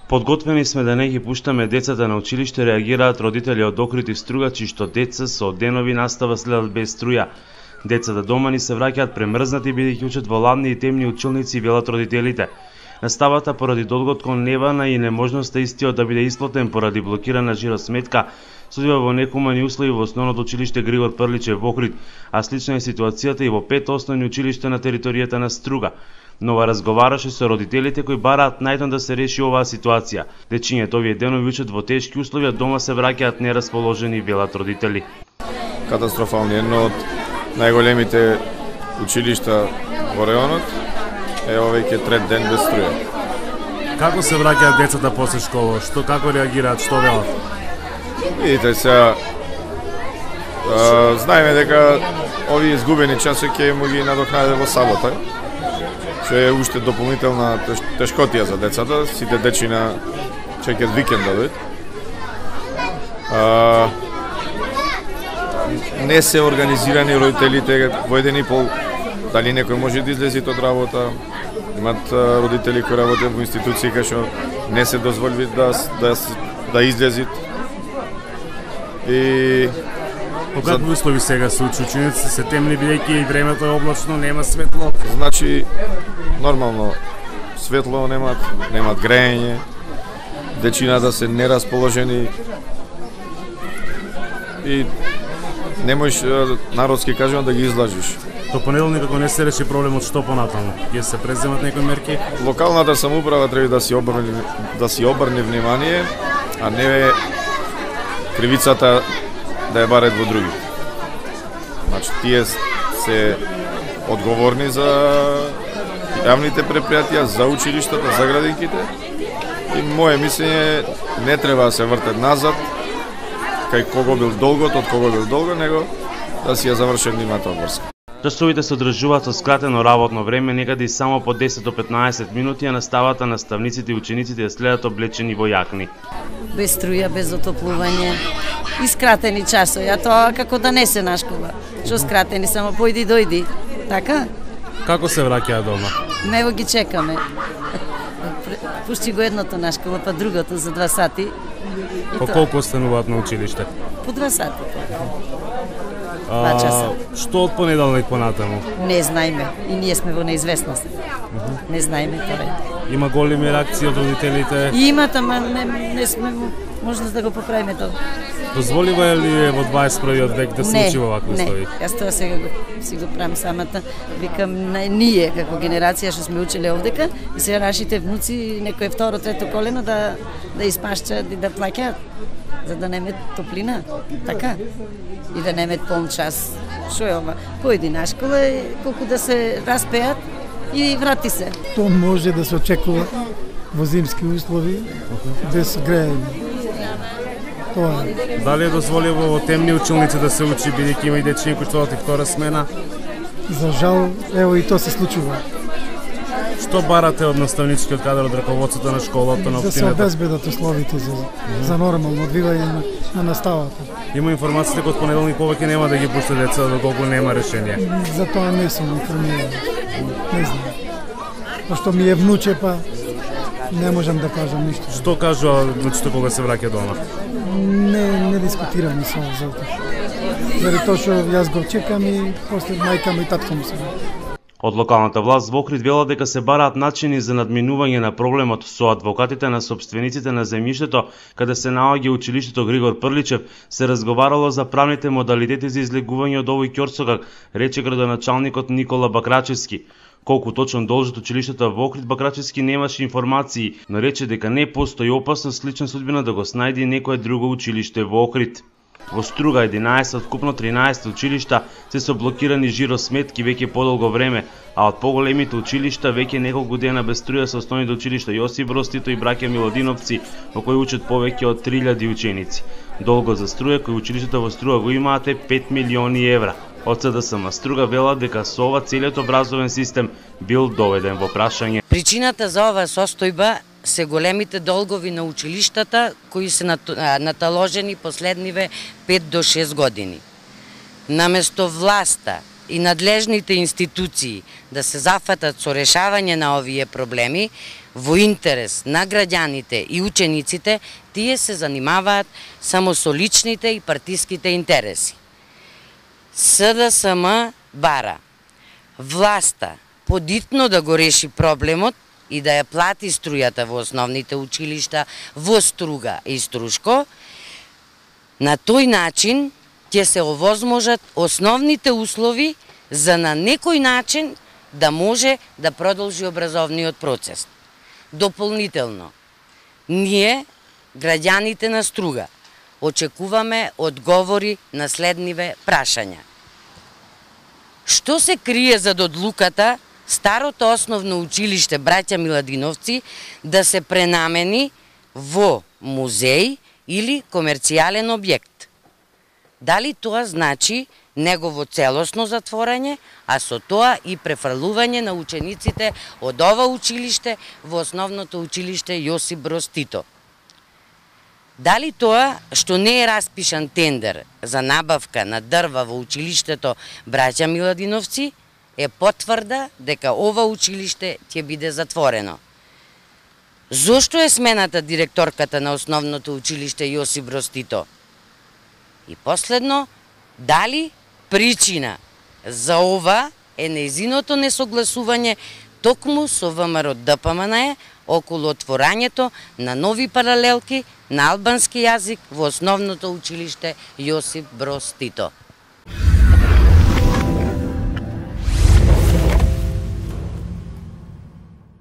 Подготвени сме да не ги пуштаме децата на училиште, реагираат родители од Охрид и Струга, чишто деца со денови настава следат без струја. Децата дома ни се враќаат премрзнати бидејќи учат во ладни и темни училници, велат родителите. Наставата поради долгот кон невана и неможноста истиот да биде исплатен поради блокирана жиросметка се одвива во нехумани услови во основното училиште Григор Прличев во Охрид, а слична е ситуацијата и во 5 основни училишта на територијата на Струга. Нова разговараше со родителите кои бараат најден да се реши оваа ситуација. Дечињето овие денови учат во тешки услови, а дома се враќаат нерасположени, велат родители. Катастрофално, едно од најголемите училишта во районот е веќе трет ден без струја. Како се враќаат децата после школа? Како реагираат, што велат? Видите сега, знаеме дека овие изгубени часови ќе му ги надокнаде во сабота, што е уште дополнителна тешкотија за децата, сите дечина чекат викенд да дојдат. Не се организирани родителите во 1,5, дали некој може да излезе од работа, имат родители кои работат во институции кај што не се дозволи да излезат. И по какви услови сега се ученици, се темни бидејќи и времето е облачно, нема светло? Значи, нормално, светло немат грејење, дечината се нерасположени и не можеш, народски кажемо, да ги излажиш. До понеделник ако не се реши проблемот, што понатаму? Ќе се преземат некои мерки? Локалната самоуправа треба да си обрне внимание, а не кривицата да ја барат во други. Значи, тие се одговорни за јавните предпријатија, за училиштата, за градинките. И моје мислење не треба да се вртат назад, кај кого бил долгот, од кого бил долго, него да си ја заврши нивната обврска. Часовите се одржуваат со скратено работно време, некаде и само по 10 до 15 минути, а наставата наставниците и учениците ја следат облечени во јакни. Без струја, без отоплување и скратени часови, а тоа како да не се нашкова. Што скратени, само појди и дојди. Така? Како се враќаат дома? Него ги чекаме. Пушти го едното нашкова, па другото за 2 сати. По колку остануваат на училиште? По 2 сати. 2 часа. Што од понеделник понатаму? Не знаеме. И ние сме во неизвестност. Не знаеме тоа. Има големи реакции од родителите? Имат, ама не сме можност да го поправиме тоа. Дозволива ли е во 21 век да се учи во вакви услови? Не, јас тоа сега си го правам самата. Викам, ние како генерација што сме учеле овдека, и сега нашите внуци, некој второ, трето колено да испашчат и да плаќаат, за да немет топлина, така? И да немет полн час. Шо е ова? Појди на школа, колку да се распеат и врати се. Тоа може да се очекува во зимски услови, без грејање. Дали е дозволиво во темни училници да се учи, бидејќи има и дечиња кои што одат втора смена? За жал, ево и тоа се случува. Што барате од наставничкиот кадар, од раководството на школата, на општината? Да се обезбедат условите за нормално одвивање на наставата. Има информација дека од понеделник повеќе нема да ги пушта деца доколку нема решение. За тоа не сум информиран. Не знам. Пошто ми е внуче, па не можам да кажам ништо. Што кажува внучето кога се враќа дома? Не дискутирам со тоа. Заради тоа што јас го чекам и после мајка ми и татко ми се. Од локалната власт во Охрид велат дека се бараат начини за надминување на проблемот со адвокатите на собствениците на земјиштето, каде се наоѓа училиштето Григор Прличев, се разговарало за правните модалитети за излегување од овој ќорсокак, рече градоначалникот Никола Бакрачевски. Колку точно должат училиштето во Охрид, Бакрачевски немаше информации, но рече дека не постои опасност слична судбина да го снајде некое друго училиште во Охрид. Во Струга 11 од вкупно 13 училишта се со блокирани жиросметки веќе подолго време, а од поголемите училишта веќе неколку дена без струја се основните училишта Јосип Броз Тито и браќа Милодиновци, во кои учат повеќе од 3000 ученици. Долгот за струја кој училиштата во Струга го имаат е 5 милиони евра. Од СДСМ Струга велат дека со ова целиот образовен систем бил доведен во прашање. Причината за оваа состојба се големите долгови на училиштата кои се наталожени последниве 5 до 6 години. Наместо власта и надлежните институции да се зафатат со решавање на овие проблеми во интерес на граѓаните и учениците, тие се занимаваат само со личните и партиските интереси. СДСМ бара власта подитно да го реши проблемот и да ја плати струјата во основните училишта во Струга и Струшко. На тој начин ќе се овозможат основните услови за на некој начин да може да продолжи образовниот процес. Дополнително, ние, граѓаните на Струга, очекуваме одговори на следниве прашања. Што се крие зад одлуката старото основно училиште Браќа Миладиновци да се пренамени во музеј или комерцијален објект? Дали тоа значи негово целосно затворање, а со тоа и префрлување на учениците од ова училиште во основното училиште Јосип Броз Тито? Дали тоа што не е распишан тендер за набавка на дрва во училиштето Браќа Миладиновци е потврда дека ова училиште ќе биде затворено? Зошто е смената директорката на основното училиште Јосип Броз Тито? И последно, дали причина за ова е нејзиното несогласување токму со ВМРО ДПМНЕ околу отворањето на нови паралелки на албански јазик во основното училиште Јосип Броз Тито?